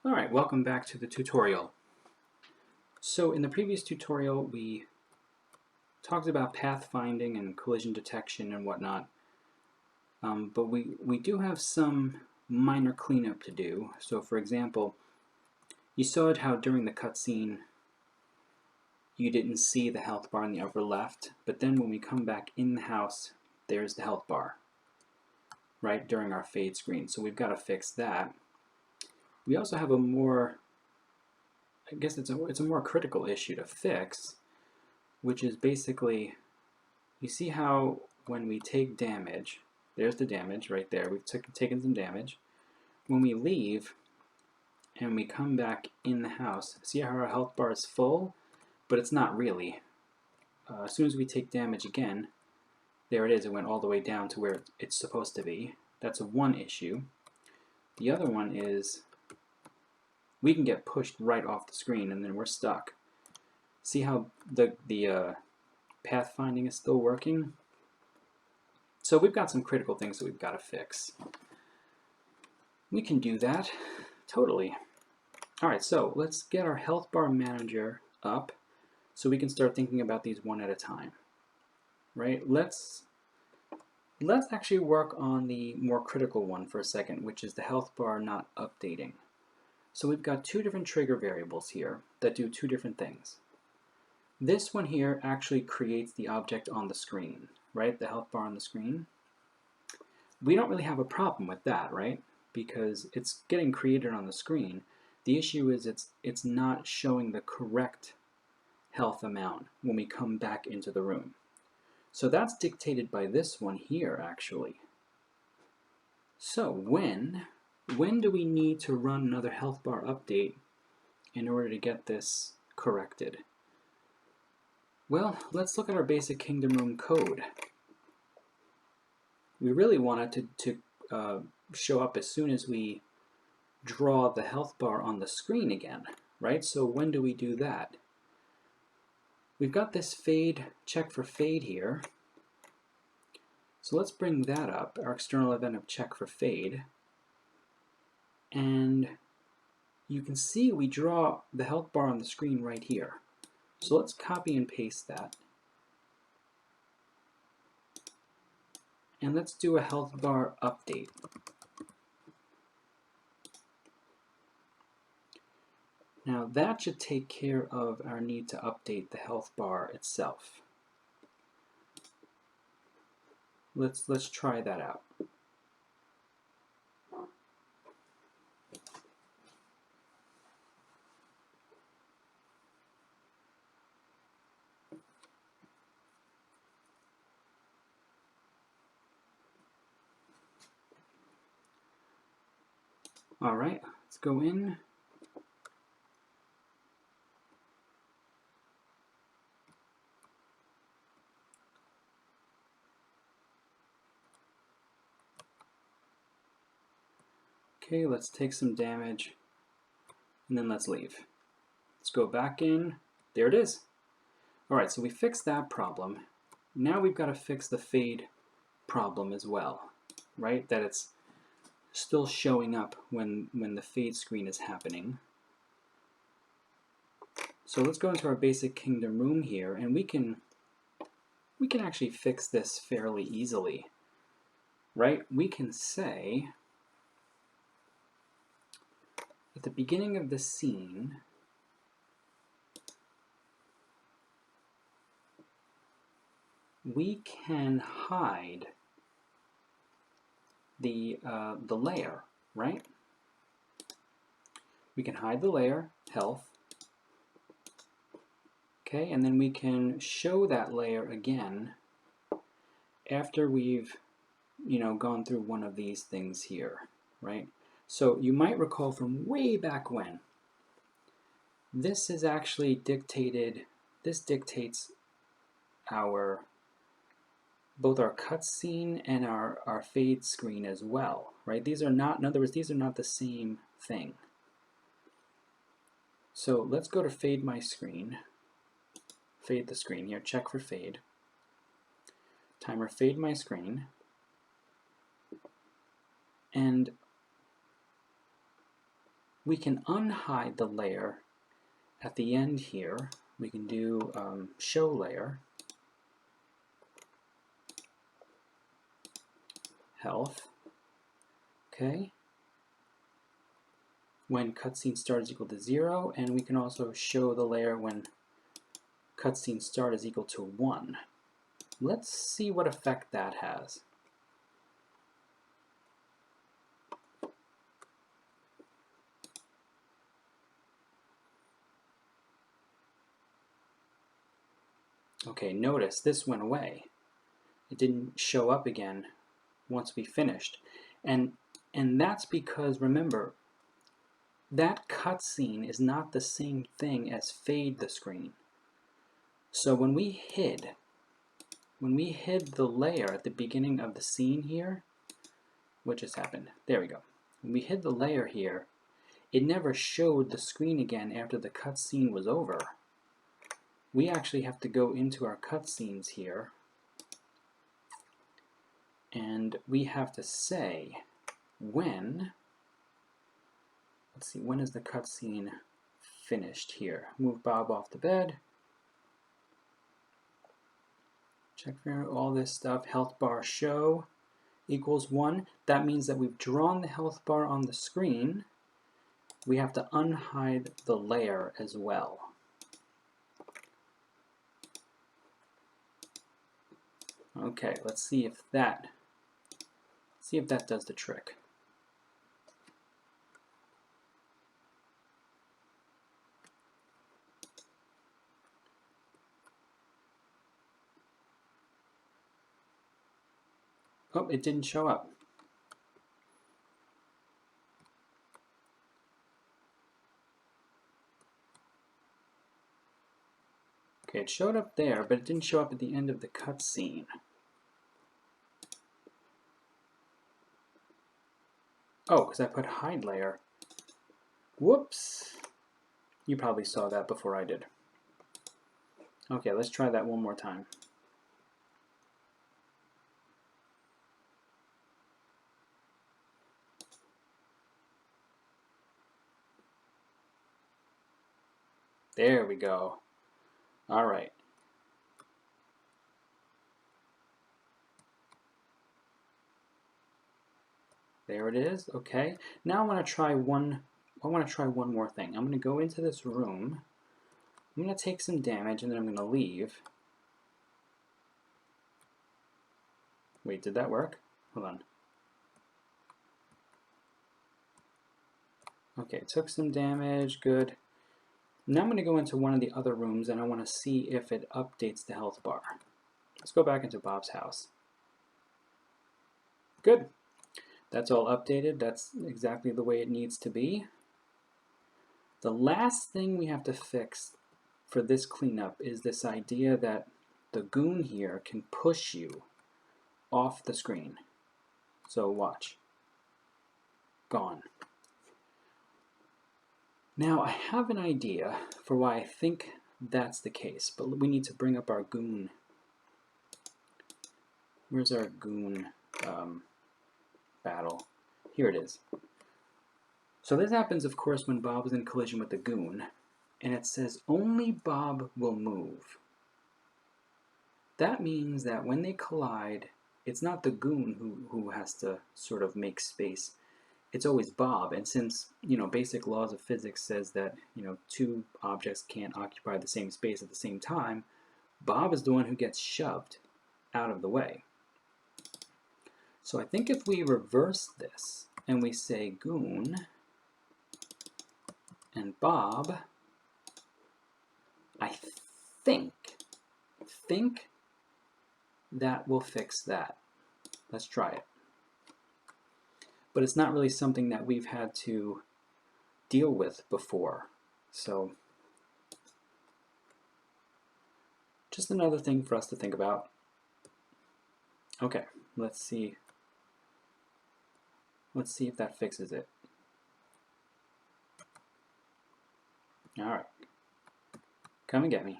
Alright, welcome back to the tutorial. So in the previous tutorial we talked about pathfinding and collision detection and whatnot, but we do have some minor cleanup to do. So for example, you saw how during the cutscene you didn't see the health bar in the upper left, but then when we come back in the house, there's the health bar, right, during our fade screen. So we've got to fix that. We also have a more, I guess it's a more critical issue to fix, which is basically, you see how when we take damage, there's the damage right there, we've taken some damage. When we leave and we come back in the house, see how our health bar is full, but it's not really. As soon as we take damage again, there it is, it went all the way down to where it's supposed to be. That's one issue. The other one is we can get pushed right off the screen and then we're stuck. See how the pathfinding is still working? So we've got some critical things that we've got to fix. We can do that, totally. Alright, so let's get our health bar manager up so we can start thinking about these one at a time. Right? Let's actually work on the more critical one for a second, which is the health bar not updating. So we've got two different trigger variables here that do two different things. This one here actually creates the object on the screen, right? The health bar on the screen. We don't really have a problem with that, right? Because it's getting created on the screen. The issue is it's not showing the correct health amount when we come back into the room. So that's dictated by this one here, actually. So when do we need to run another health bar update in order to get this corrected? Well, let's look at our basic Kingdom Room code. We really want it to show up as soon as we draw the health bar on the screen again, right? So when do we do that? We've got this fade, check for fade here. So let's bring that up, our external event of check for fade. And you can see we draw the health bar on the screen right here. So let's copy and paste that. And let's do a health bar update. Now that should take care of our need to update the health bar itself. Let's try that out. All right, let's go in. Okay, let's take some damage, and then let's leave. Let's go back in. There it is. All right, so we fixed that problem. Now we've got to fix the fade problem as well, right? That it's still showing up when the fade screen is happening. So let's go into our basic Kingdom Room here, and we can actually fix this fairly easily, right? We can say at the beginning of the scene, we can hide the layer, right? We can hide the layer, health, okay, and then we can show that layer again after we've, gone through one of these things here, right? So you might recall from way back when, this is actually dictated, this dictates both our cutscene and our fade screen as well, right? These are not, in other words, these are not the same thing. So let's go to fade my screen, fade the screen here, check for fade. Timer fade my screen. And we can unhide the layer at the end here. We can do show layer, health, okay, when cutscene start is equal to 0, and we can also show the layer when cutscene start is equal to 1. Let's see what effect that has. Okay, notice this went away. It didn't show up again once we finished. And that's because, remember, that cutscene is not the same thing as fade the screen. So when we hid the layer at the beginning of the scene here, what just happened? There we go. When we hid the layer here, it never showed the screen again after the cutscene was over. We actually have to go into our cutscenes here, and we have to say when, let's see, when is the cutscene finished here? Move Bob off the bed. Check for all this stuff. Health bar show equals 1. That means that we've drawn the health bar on the screen. We have to unhide the layer as well. Okay, let's see if that does the trick. Oh, it didn't show up. Okay, it showed up there, but it didn't show up at the end of the cutscene. Oh, because I put hide layer. Whoops. You probably saw that before I did. Okay, let's try that one more time. There we go. All right. There it is. Okay. Now I want to try one more thing. I'm going to go into this room. I'm going to take some damage and then I'm going to leave. Wait, did that work? Hold on. Okay, took some damage. Good. Now I'm going to go into one of the other rooms and I want to see if it updates the health bar. Let's go back into Bob's house. Good. That's all updated. That's exactly the way it needs to be. The last thing we have to fix for this cleanup is this idea that the goon here can push you off the screen. So watch. Gone. Now I have an idea for why I think that's the case, but we need to bring up our goon. Where's our goon battle? Here it is. So this happens, of course, when Bob is in collision with the goon, and it says only Bob will move. That means that when they collide, it's not the goon who has to sort of make space. It's always Bob, and since, basic laws of physics says that, two objects can't occupy the same space at the same time, Bob is the one who gets shoved out of the way. So I think if we reverse this and we say goon and Bob, I think that will fix that. Let's try it. But it's not really something that we've had to deal with before. So just another thing for us to think about. Okay, let's see. Let's see if that fixes it. All right. Come and get me.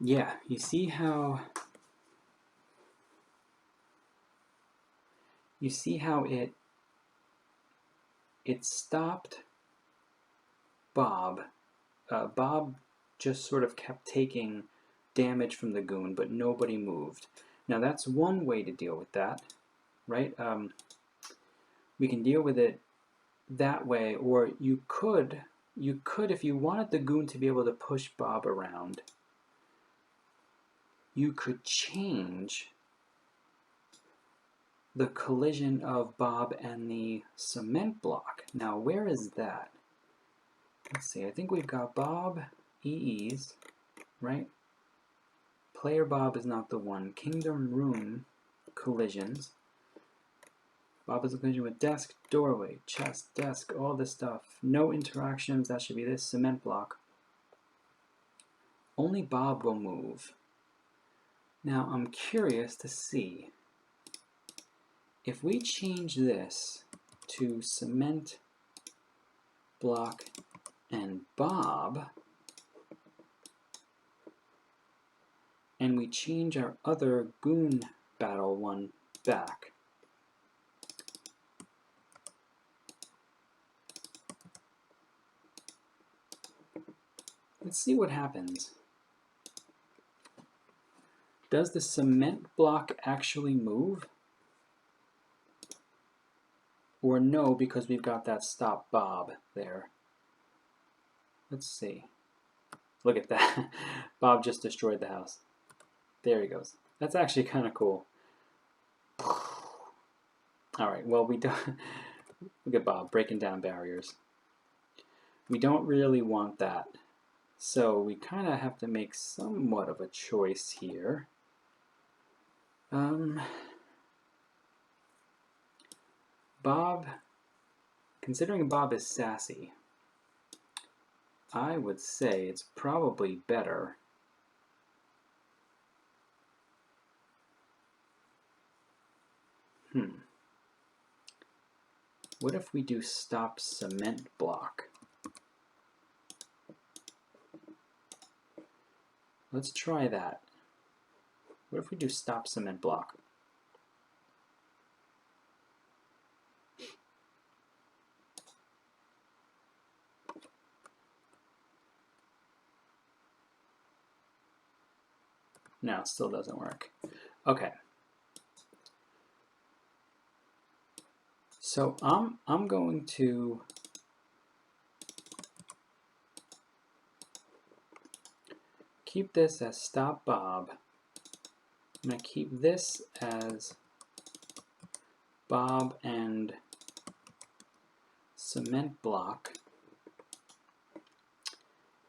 Yeah, you see how you see how it stopped Bob. Bob just sort of kept taking damage from the goon, but nobody moved. Now that's one way to deal with that, right? We can deal with it that way, or you could, if you wanted the goon to be able to push Bob around, you could change the collision of Bob and the cement block. Now, where is that? Let's see, I think we've got Bob EEs, right? Player Bob is not the one. Kingdom Room collisions. Bob is a collision with desk, doorway, chest, desk, all this stuff. No interactions, that should be this cement block. Only Bob will move. Now, I'm curious to see if we change this to cement block and Bob, and we change our other goon battle one back. Let's see what happens. Does the cement block actually move? Or no, because we've got that stop Bob there. Let's see. Look at that. Bob just destroyed the house. There he goes. That's actually kind of cool. Alright, well, we don't... Look at Bob breaking down barriers. We don't really want that. So we kind of have to make somewhat of a choice here. Bob, considering Bob is sassy, I would say it's probably better what if we do stop cement block? Let's try that. What if we do stop cement block? No, it still doesn't work. Okay. So I'm going to keep this as stop Bob. I'm going to keep this as Bob and cement block.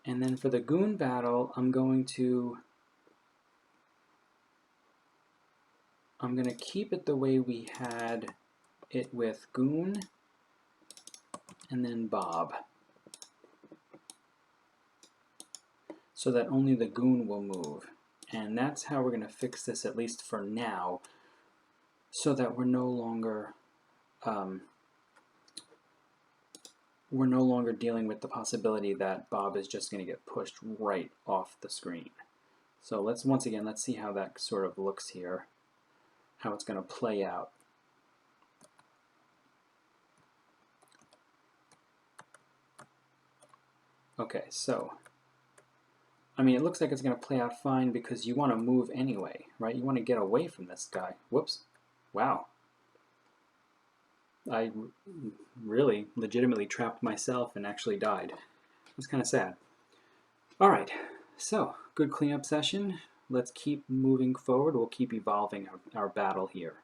And then for the goon battle, I'm going to keep it the way we had it with goon and then Bob, so that only the goon will move. And that's how we're going to fix this, at least for now, so that we're no longer dealing with the possibility that Bob is just going to get pushed right off the screen. So let's see how that sort of looks here, how it's going to play out. Okay, so, I mean, it looks like it's going to play out fine because you want to move anyway, right? You want to get away from this guy. Whoops. Wow. I really legitimately trapped myself and actually died. It's kind of sad. Alright, so, good cleanup session. Let's keep moving forward. We'll keep evolving our battle here.